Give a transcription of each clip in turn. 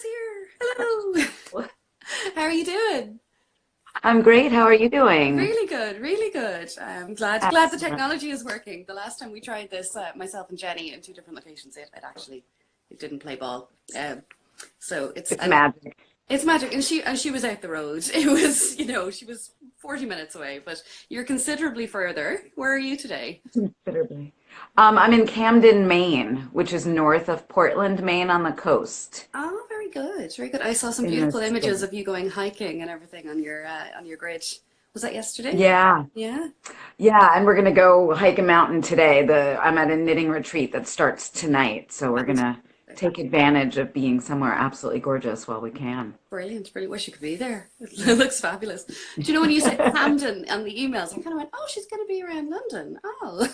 Laura's here. Hello. How are you doing? I'm great. How are you doing? Really good, really good. I'm glad the Excellent. technology is working. The last time we tried this, myself and Jenny in two different locations, it didn't play ball. So It's magic. it's magic, and she was out the road. It was, she was 40 minutes away, but you're considerably further. Where are you today? Considerably. I'm in Camden, Maine, which is north of Portland, Maine on the coast Oh, very good, very good. I saw some in the beautiful images state. of you going hiking and everything on your grid. Was that yesterday? Yeah, Yeah. yeah, and we're gonna go hike a mountain today. I'm at a knitting retreat that starts tonight, so we're gonna take advantage of being somewhere absolutely gorgeous while we can. Brilliant, brilliant. Wish you could be there. It looks fabulous. Do you know when you said Camden on the emails, I kind of went, oh, she's going to be around London. Oh,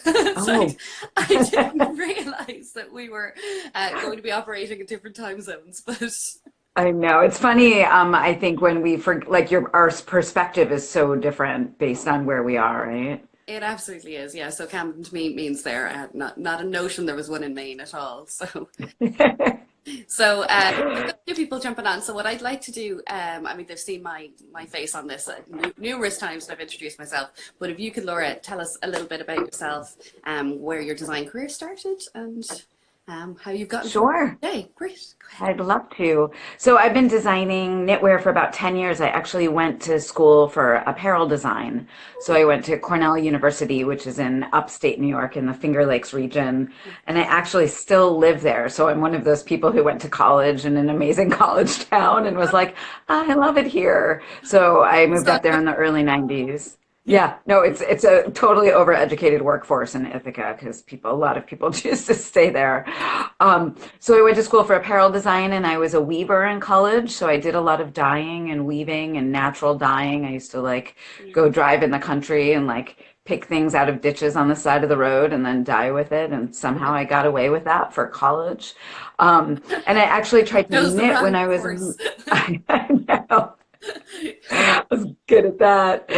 so Oh, I didn't realize that we were going to be operating in different time zones. But I know. It's funny. I think when we for like our perspective is so different based on where we are, right? it absolutely is. Yeah. So Camden to me means there. I had not a notion there was one in Maine at all. So we've got a few people jumping on. So what I'd like to do, I mean, they've seen my face on this numerous times, and I've introduced myself. But if you could, Laura, tell us a little bit about yourself, where your design career started, and how you've gotten to Sure. today. Great. Go ahead. I'd love to. So I've been designing knitwear for about 10 years. I actually went to school for apparel design. So I went to Cornell University, which is in upstate New York in the Finger Lakes region. And I actually still live there. So I'm one of those people who went to college in an amazing college town and was like, I love it here. So I moved So, up there in the early 90s. Yeah, no, it's a totally overeducated workforce in Ithaca because a lot of people choose to stay there. So I went to school for apparel design and I was a weaver in college. So I did a lot of dyeing and weaving and natural dyeing. I used to like go drive in the country and like pick things out of ditches on the side of the road and then dye with it. And somehow I got away with that for college. And I actually tried to chose the knit when wrong I was course. I know. I was good at that.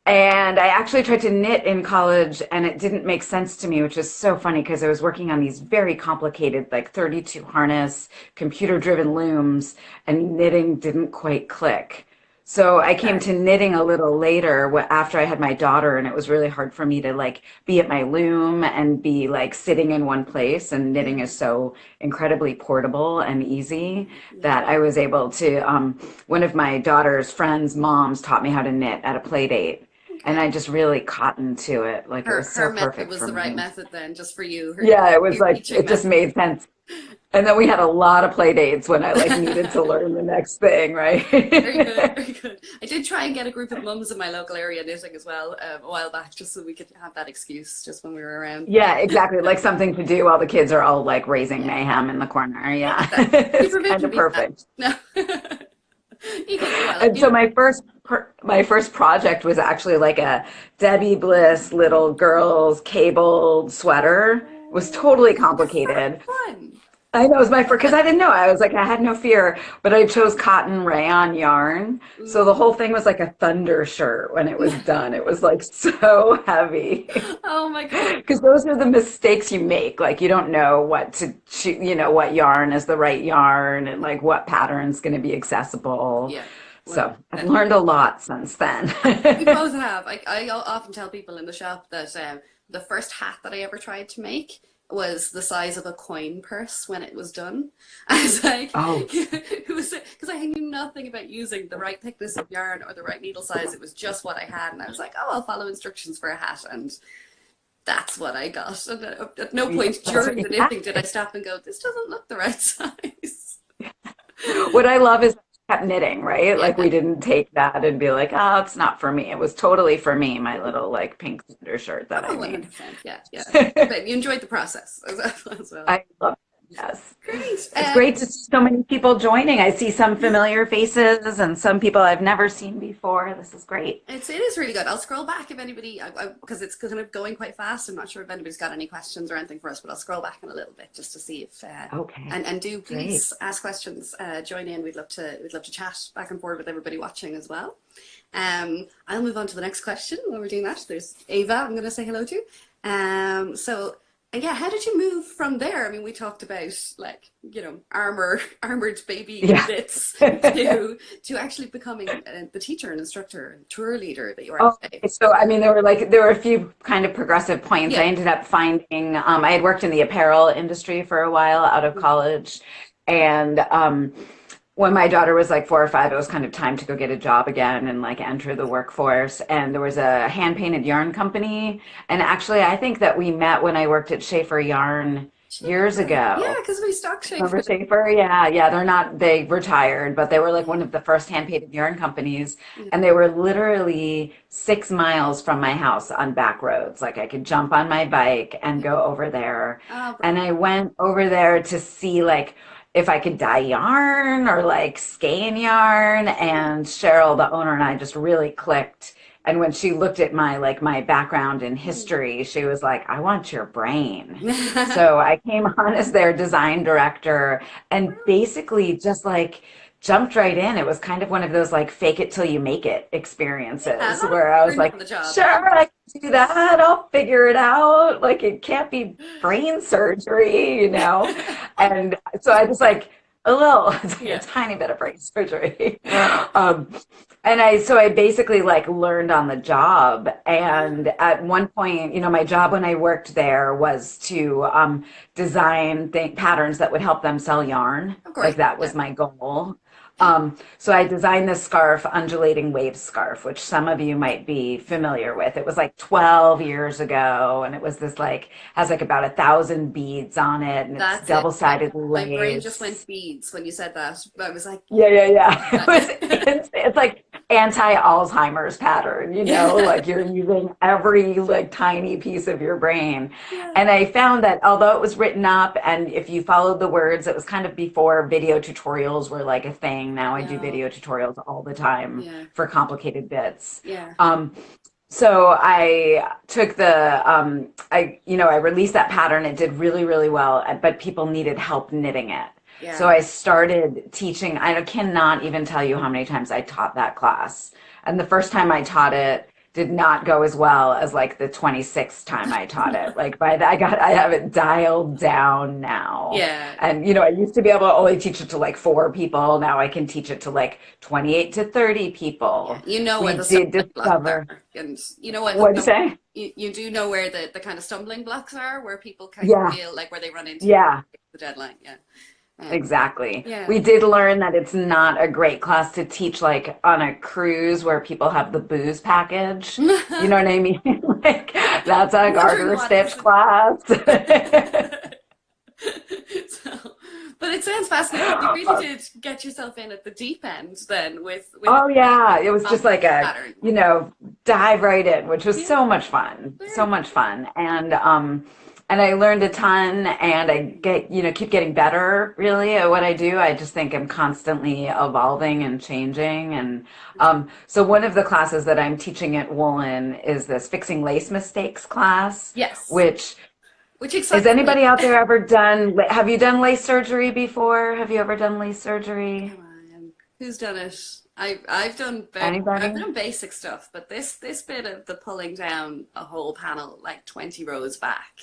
And I actually tried to knit in college and it didn't make sense to me, which is so funny because I was working on these very complicated, like 32 harness, computer driven looms, and knitting didn't quite click. So I came Okay. to knitting a little later after I had my daughter, and it was really hard for me to like be at my loom and be like sitting in one place. And knitting is so incredibly portable and easy Yeah. that I was able to. One of my daughter's friends' moms taught me how to knit at a play date, and Okay. I just really cottoned to it. Like it was Her so method perfect was for the right me. method then, just for you. Yeah, it was Your like teaching it just method. made sense. And then we had a lot of play dates when I like needed to learn the next thing, Very good, right? very good. I did try and get a group of mums in my local area knitting as well, a while back, just so we could have that excuse just when we were around. Yeah, exactly. Like something to do while the kids are all like raising Yeah, mayhem in the corner. Yeah, exactly. it's kind Supervision of beats that. perfect. No, you can do well. And so my first project was actually like a Debbie Bliss little girl's cabled sweater. It was Oh, totally the first complicated. one. I know it was my first because I didn't know. I was like, I had no fear, but I chose cotton rayon yarn. So the Ooh. whole thing was like a thunder shirt when it was done. It was like so heavy. Oh my God. Because those are the mistakes you make. Like you don't know what to choose, what yarn is the right yarn and like what pattern's going to be accessible. Yeah, So I've 100%. learned a lot since then. We both have. I often tell people in the shop that the first hat that I ever tried to make was the size of a coin purse when it was done. I was like, Oh, it was because I knew nothing about using the right thickness of yarn or the right needle size. It was just what I had, and I was like, oh, I'll follow instructions for a hat, and that's what I got. And at no yeah, point that's during what the you knitting did I have. stop and go, this doesn't look the right size. What I love is I kept knitting, right? Like Yeah. we didn't take that and be like, oh, it's not for me. It was totally for me, my little like pink undershirt that I Oh, made. 100%. Yeah, yeah. But you enjoyed the process as well. I love it. Yes. Great. It's great to see so many people joining. I see some familiar faces and some people I've never seen before. This is great. It is really good. I'll scroll back if anybody, because it's kind of going quite fast. I'm not sure if anybody's got any questions or anything for us, but I'll scroll back in a little bit just to see if, Okay, and do great. please ask questions, join in. We'd love to chat back and forth with everybody watching as well. I'll move on to the next question while we're doing that. There's Ava, I'm going to say hello to. So yeah, how did you move from there? I mean, we talked about like, armored baby Yeah. bits to actually becoming the teacher and instructor and tour leader that you are Oh, today. so I mean, there were a few kind of progressive points. I Yeah. ended up finding, I had worked in the apparel industry for a while out of college, and when my daughter was like 4 or 5, it was kind of time to go get a job again and like enter the workforce. And there was a hand painted yarn company, and actually, I think that we met when I worked at Schaefer Yarn years Schaefer. Yeah, ago. because we stock Remember Schaefer. Schaefer? Yeah, yeah. They retired, but they were like Yeah. one of the first hand-painted yarn companies. Yeah. And they were literally 6 miles from my house on back roads. Like I could jump on my bike and go over there. Ah, And I went over there to see like if I could dye yarn or like skein yarn. And Cheryl, the owner, and I just really clicked. And when she looked at my background in history, she was like, I want your brain. brilliant. So I came on as their design director and basically just like jumped right in. It was kind of one of those like fake it till you make it Yeah, a experiences lot of where I was learning like, on the job. sure, I can do that. I'll figure it out. Like it can't be brain surgery. And so I just like a little, it's like a Yeah. tiny bit of brain surgery. Um, and I basically like learned on the job. And at one point, my job when I worked there was to design patterns that would help them sell yarn. Of course. Like that Yeah. was my goal. So I designed this scarf, undulating wave scarf, which some of you might be familiar with. It was like 12 years ago, and it was this like has like about 1,000 beads on it, and it's That's it. double-sided My brain just went lace. beads when you said that. I was like, Yeah, yeah, yeah. yeah. It's like anti-Alzheimer's pattern, Yeah. like you're using every like tiny piece of your brain. Yeah. And I found that although it was written up and if you followed the words, it was kind of before video tutorials were like a thing. Now I do No. video tutorials all the time Yeah. for complicated bits. Yeah. So I took I released that pattern. It did really, really well, but people needed help knitting it. So Yeah. I started teaching. I cannot even tell you how many times I taught that class. And the first time I taught it did not go as well as like the 26th time I taught it. Like I have it dialed down now. Yeah. And I used to be able to only teach it to like 4 people. Now I can teach it to like 28 to 30 Yeah. people. You know We where the did stumbling blocks discover, are. And you know what? what'd you say? You do know where the kind of stumbling blocks are, where people kind of Yeah, feel like where they run into yeah. the deadline. Yeah. Exactly. Yeah. We did learn that it's not a great class to teach like on a cruise where people have the booze package. You know what I mean? Like that's a Wondering garter what stitch is class. so, but it sounds fascinating. You really did get yourself in at the deep end then with Oh yeah, it was just like pattern. dive right in, which was Yeah. so much fun. So Very much fun. And I learned a ton and I keep getting better really at what I do. I just think I'm constantly evolving and changing. And so one of the classes that I'm teaching at Woollinn is this fixing lace mistakes class, Yes. which Which has excites me. anybody out there ever have you done lace surgery before? Have you ever done lace surgery? Come on. Who's done it? I've Anybody? done basic stuff, but this bit of the pulling down a whole panel like 20 rows back,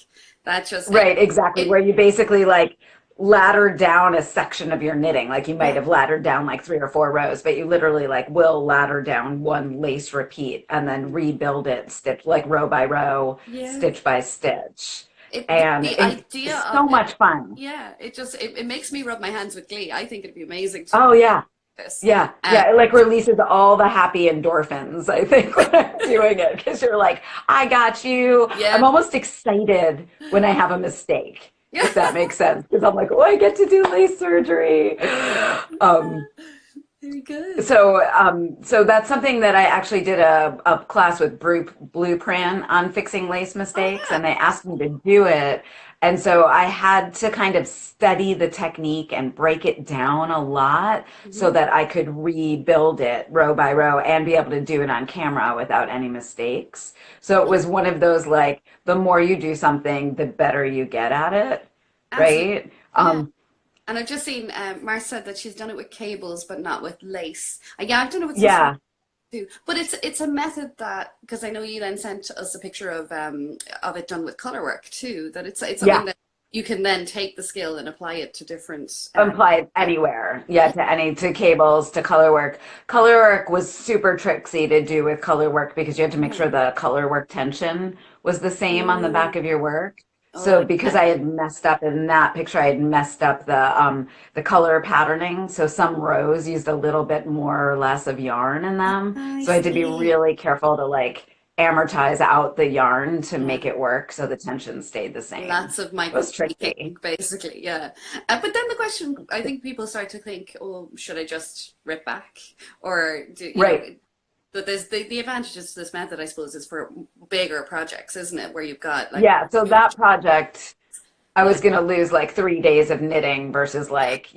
that just Right, exactly. it Where you basically like ladder down a section of your knitting. Like you might yeah, have laddered down like 3 or 4 rows, but you literally like will ladder down one lace repeat and then rebuild it stitch like row by row, yeah. stitch by stitch. Yeah, And the idea it's of so it, much fun. yeah, it makes me rub my hands with glee. I think it'd be amazing to do Oh yeah. this. Yeah. Um, Yeah. It like releases all the happy endorphins, I think, when I'm doing it. Because you're like, I got you. yeah, I'm almost excited when I have a mistake, yeah. if that makes sense. Because I'm like, oh, I get to do lace surgery. Um, Very good. so that's something that I actually did a class with Blueprint on fixing lace Oh mistakes, yeah. and they asked me to do it. And so I had to kind of study the technique and break it down a lot so Mhm. that I could rebuild it row by row and be able to do it on camera without any mistakes. So it Yeah, was one of those like the more you do something, the better you get at it, absolutely. right? Yeah. And I've just seen Mar said that she's done it with cables, but not with lace. Yeah, I've done it with some Yeah. do. But it's a method that, because I know you then sent us a picture of it done with color work too, that it's Yeah. something that you can then take the skill and apply it to different Applied anywhere. Yeah, to cables, to color work. Color work was super tricksy to do with color work because you had to make yeah. sure the color work tension was the same on the back Mm. of your work. So Oh, because yeah. I had messed up in that picture, I had messed up the color patterning. So some rows used a little bit more or less of yarn in them. I So I had to be see. really careful to like amortize out the yarn to Yeah. make it work so the tension stayed the same. Lots of It was micro-tweaking, tricky. basically, yeah. But then the question, I think people start to think, oh, should I just rip back? Or, Right. but there's the advantages to this method, I suppose, is for bigger projects, isn't it? Where you've got like, Yeah, so that project, I yeah, was going to lose like 3 days of knitting versus like,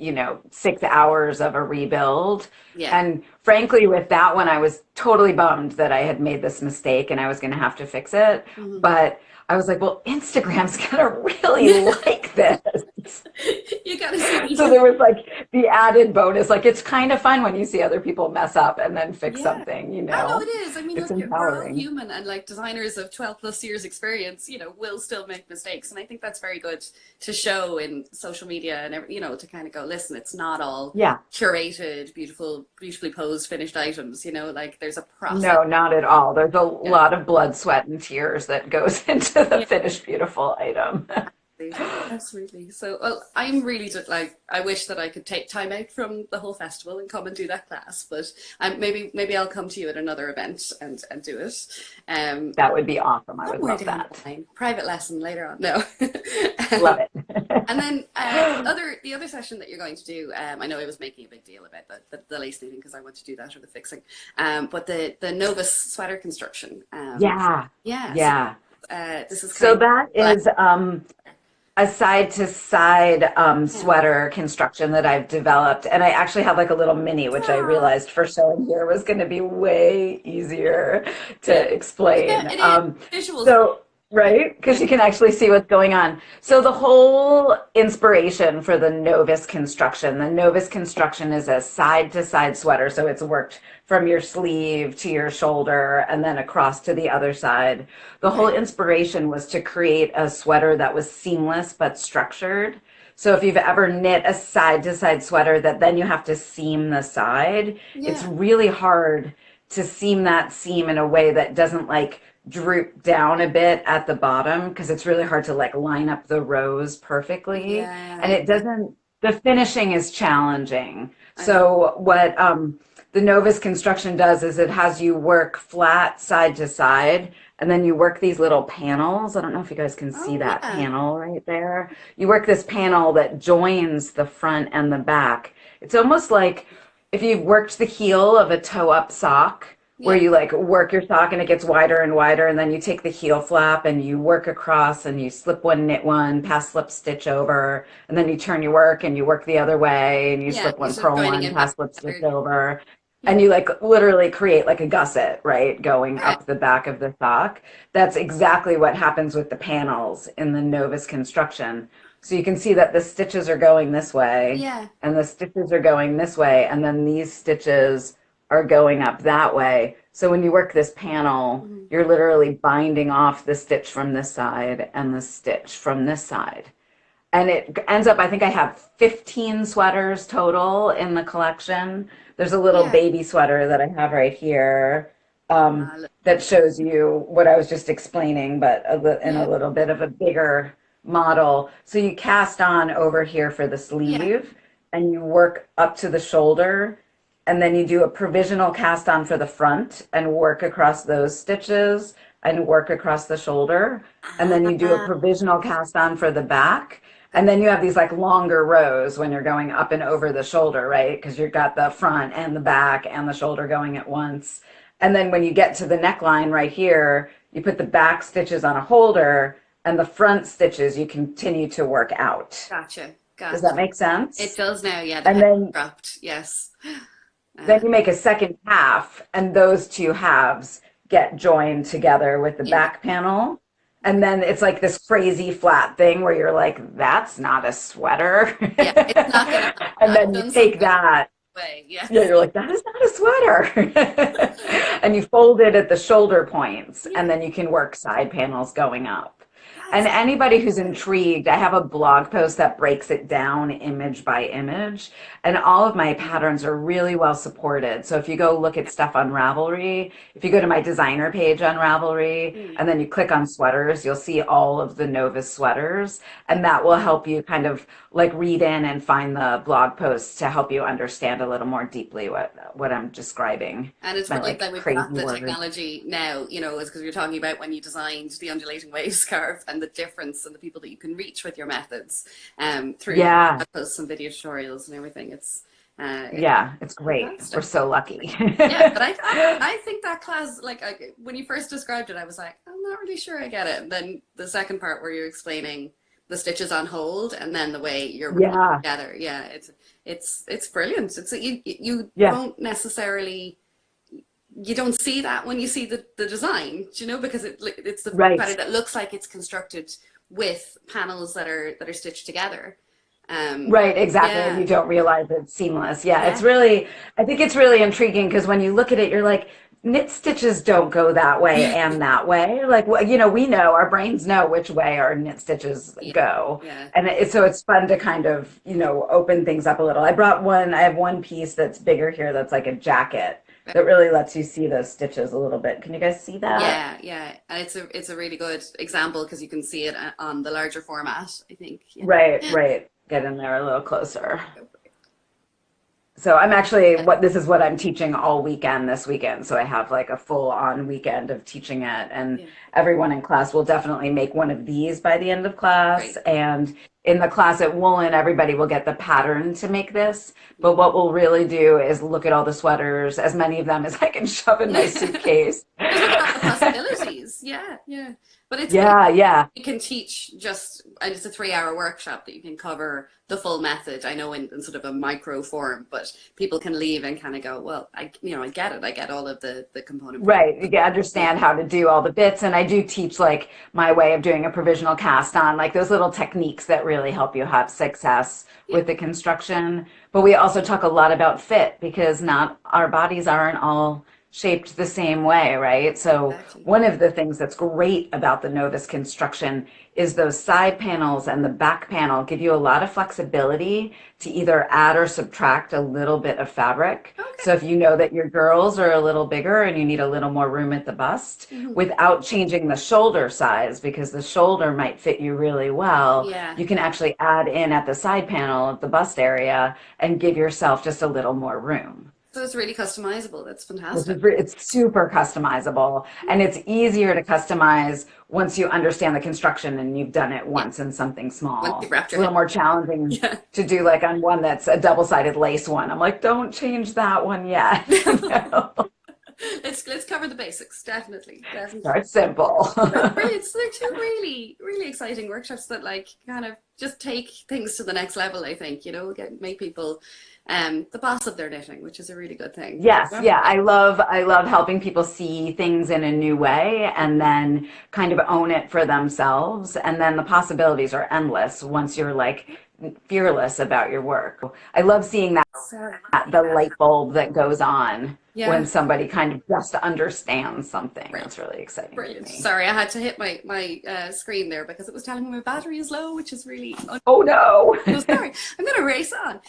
6 hours of a rebuild. yeah. And frankly, with that one, I was totally bummed that I had made this mistake and I was going to have to fix it. Mhm. But I was like, well, Instagram's going to really like this. You gotta see. So there was like the added bonus. Like it's kind of fun when you see other people mess up and then fix Yeah. something, I know it is. I mean, It's look, we're all empowering. human, and like designers of 12 plus years experience, will still make mistakes. And I think that's very good to show in social media and, to kind of go, listen, it's not all Yeah. curated, beautifully posed, finished items, like there's a process. No, not at all. There's a Yeah. lot of blood, sweat, and tears that goes into the Yeah. finished, beautiful item. Absolutely. So, well, I'm really just like, I wish that I could take time out from the whole festival and come and do that class, but maybe I'll come to you at another event and do it. That would be awesome. I would Somewhere love down the that. line, private lesson later on. No. Love it. And then the other session that you're going to do, I know I was making a big deal about the lace knitting because I want to do that or the fixing, but the Novus sweater construction. Yeah. Yeah. Yeah. So, this is So kind that of is a side to side yeah. sweater construction that I've developed. And I actually have like a little mini, which I Ah, realized for showing here was going to be way easier yeah, to explain. it is. Visuals. So, right? Because you can actually see what's going on. So the whole inspiration for the Novus construction is a side to side sweater. So it's worked from your sleeve to your shoulder and then across to the other side. The whole Okay. inspiration was to create a sweater that was seamless but structured. So if you've ever knit a side to side sweater that then you have to seam the side, it's Yeah. really hard to seam that seam in a way that doesn't like droop down a bit at the bottom because it's really hard to like line up the rows perfectly. And Yeah. it doesn't, the finishing is challenging. I know. So what the Novus construction does is it has you work flat side to side and then you work these little panels. I don't know if you guys can see Oh, that yeah. panel right there. You work this panel that joins the front and the back. It's almost like if you've worked the heel of a toe-up sock, where Yeah. you like work your sock and it gets wider and wider, and then you take the heel flap and you work across and you slip one, knit one, pass slip stitch over, and then you turn your work and you work the other way and you Yeah. slip You're one, sort of purl joining one, in pass slip stitch backward. over. Yeah. And you like literally create like a gusset, right? Going Right. up the back of the sock. That's exactly what happens with the panels in the Novus construction. So you can see that the stitches are going this way Yeah. and the stitches are going this way, and then these stitches are going up that way. So when you work this panel, Mhm. you're literally binding off the stitch from this side and the stitch from this side. And it ends up, I think I have 15 sweaters total in the collection. There's a little Yeah. baby sweater that I have right here Ah, that shows you what I was just explaining, but in a yeah. little bit of a bigger model. So you cast on over here for the Yeah. sleeve and you work up to the shoulder, and then you do a provisional cast on for the front and work across those stitches and work across the shoulder. And then you do a Ah, provisional cast on for the back. And then you have these like longer rows when you're going up and over the shoulder, right? Because you've got the front and the back and the shoulder going at once. And then when you get to the neckline right here, you put the back stitches on a holder and the front stitches you continue to work out. gotcha. Does that Gotcha. make It sense? does now. Yeah. The And head then dropped. Yes. then Uh, you make a second half, and those two halves get joined together with the yeah. back panel. And then it's like this crazy flat thing where you're like, that's not a sweater. Yeah. It's not gonna. And I've then you done some take that. way. Yes. Yeah, you're like, that is not a sweater. And you fold it at the shoulder points, Yeah. and then you can work side panels going up. And That's anybody who's intrigued, I have a blog post that breaks it down image by image, and all of my patterns are really well supported. So if you go look at stuff on Ravelry, if you go to my designer page on Ravelry, and then you click on sweaters, you'll see all of the Novus sweaters, and that will help you kind of like read in and find the blog posts to help you understand a little more deeply what I'm describing. And it's My brilliant like that we've crazy got the words. technology now, you know, is because you're talking about when you designed the undulating wave scarf and the difference and the people that you can reach with your methods through Yeah, posts and video tutorials and everything. It's yeah, it's great. We're fantastic. so lucky. Yeah, but I think that class, like, when you first described it, I was like, I'm not really sure I get it. And then the second part where you're explaining the stitches on hold and then the way you're putting it Yeah, together, yeah, it's brilliant. It's you yeah, don't necessarily you don't see that when you see the design, you know, because it's the right. pattern that looks like it's constructed with panels that are stitched together. Right, exactly. And Yeah, you don't realize it's seamless. Yeah, yeah, I think it's really intriguing because when you look at it, you're like, knit stitches don't go that way and that way. Like, you know, we know, our brains know which way our knit stitches yeah, go. yeah. And so it's fun to kind of, you know, open things up a little. I have one piece that's bigger here that's like a jacket that really lets you see those stitches a little bit. Can you guys see that? Yeah, yeah, and it's a really good example because you can see it on the larger format, I think. Yeah. Right, right. Get in there a little closer. So I'm actually this is what I'm teaching all weekend this weekend. So I have like a full on weekend of teaching it, and Yeah, everyone in class will definitely make one of these by the end of class. great. And in the class at Woollinn, everybody will get the pattern to make this. But what we'll really do is look at all the sweaters, as many of them as I can shove in my suitcase. Just look at the possibilities. Yeah, yeah. But it's Yeah, yeah. you can teach and it's a 3-hour workshop that you can cover the full method. I know in sort of a micro form, but people can leave and kind of go, well, I get it. I get all of the component parts. Right. You can understand how to do all the bits. And I do teach like my way of doing a provisional cast on, like those little techniques that really help you have success Yeah, with the construction. But we also talk a lot about fit because not our bodies aren't all shaped the same way, right? So exactly. one of the things that's great about the Novus construction is those side panels and the back panel give you a lot of flexibility to either add or subtract a little bit of fabric. Okay. So if you know that your girls are a little bigger and you need a little more room at the bust Mhm. without changing the shoulder size because the shoulder might fit you really well, Yeah. you can actually add in at the side panel of the bust area and give yourself just a little more room. So it's really customizable. That's This fantastic. is it's super customizable, and it's easier to customize once you understand the construction and you've done it Yeah. once in something Once small. you've wrapped It's a your head. little more challenging Yeah. to do like on one that's a double-sided lace one. I'm like, don't change that one yet. No. Let's cover the basics. Definitely. Definitely. Start simple. Brilliant. So they're two really, really exciting workshops that like kind of just take things to the next level, I think, you know, make people the boss of their knitting, which is a really good thing. Yes, Yeah. yeah, I love helping people see things in a new way and then kind of own it for themselves. And then the possibilities are endless once you're like fearless about your work. I love seeing that So, the light bulb that goes on yeah. when somebody kind of just understands something. Brilliant. That's really exciting to Brilliant. me. Sorry, I had to hit my screen there because it was telling me my battery is low, which is really Oh no. so sorry. I'm gonna race on.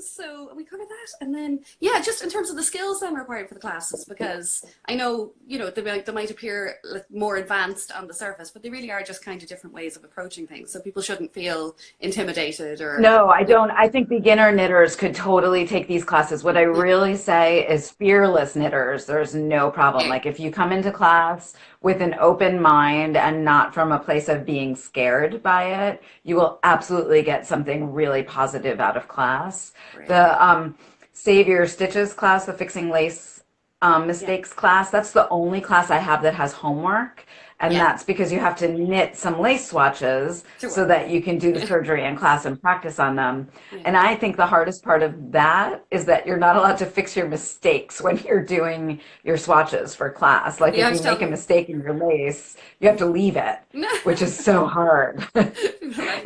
So we covered that, and then yeah, just in terms of the skills then required for the classes, because I know you know they might appear like more advanced on the surface, but they really are just kind of different ways of approaching things. So people shouldn't feel intimidated or No, I don't. I think beginner knitters could totally take these classes. What I really say is fearless knitters, there's no problem. yeah, Like if you come into class with an open mind and not from a place of being scared by it, you will absolutely get something really positive out of class. right. The Save Your Stitches class, the Fixing Lace Yeah. Mistakes class, that's the only class I have that has homework. And Yeah. that's because you have to knit some lace swatches so Sure. that you can do the surgery in class and practice on them. Yeah. And I think the hardest part of that is that you're not allowed to fix your mistakes when you're doing your swatches for class. Like You if have you to tell make a them. mistake in your lace, you have to leave it, which is so hard. Like,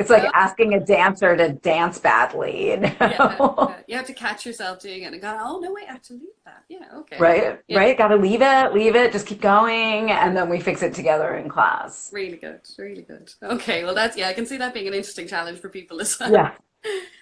It's like no. asking a dancer to dance badly, you Yeah, know? yeah. You have to catch yourself doing it and go, oh no, wait, I have to leave that. Yeah, okay. Right? Yeah, Right? Got to leave it, just keep going, and then we fix it together in class. really good, really good. Okay, well that's, yeah, I can see that being an interesting challenge for people as well. Yeah.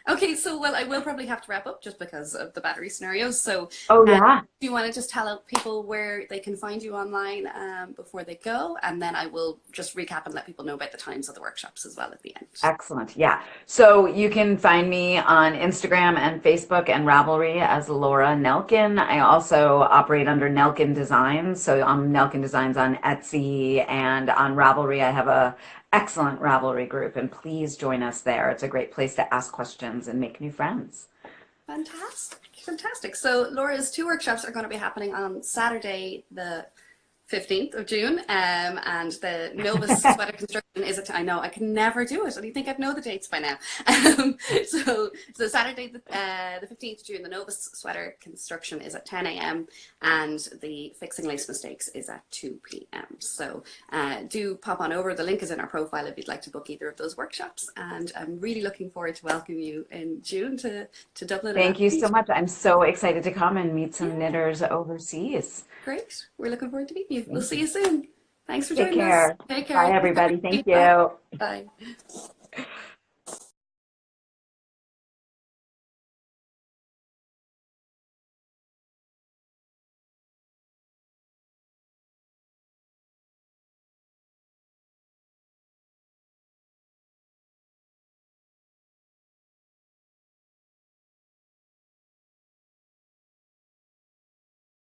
Okay, so well, I will probably have to wrap up just because of the battery scenarios. So, Oh, do yeah. you want to just tell people where they can find you online before they go, and then I will just recap and let people know about the times of the workshops as well at the end. Excellent. Yeah. So you can find me on Instagram and Facebook and Ravelry as Laura Nelkin. I also operate under Nelkin Designs. So I'm Nelkin Designs on Etsy, and on Ravelry I have a excellent Ravelry group, and please join us there. It's a great place to ask questions and make new friends. Fantastic, fantastic. So Laura's 2 workshops are going to be happening on Saturday, the 15th of June, and the Novus sweater construction is I know I can never do it, and you think I'd know the dates by now. So Saturday the 15th of June, the Novus sweater construction is at 10 a.m. and the fixing lace mistakes is at 2 p.m. So do pop on over. The link is in our profile if you'd like to book either of those workshops, and I'm really looking forward to welcoming you in June to Dublin. Thank you so much. I'm so excited to come and meet some knitters overseas. Great. We're looking forward to meeting you. We'll Thank see you. you soon. Thanks for Take joining us. care. Take care. Bye, everybody. Thank Bye. you. Bye.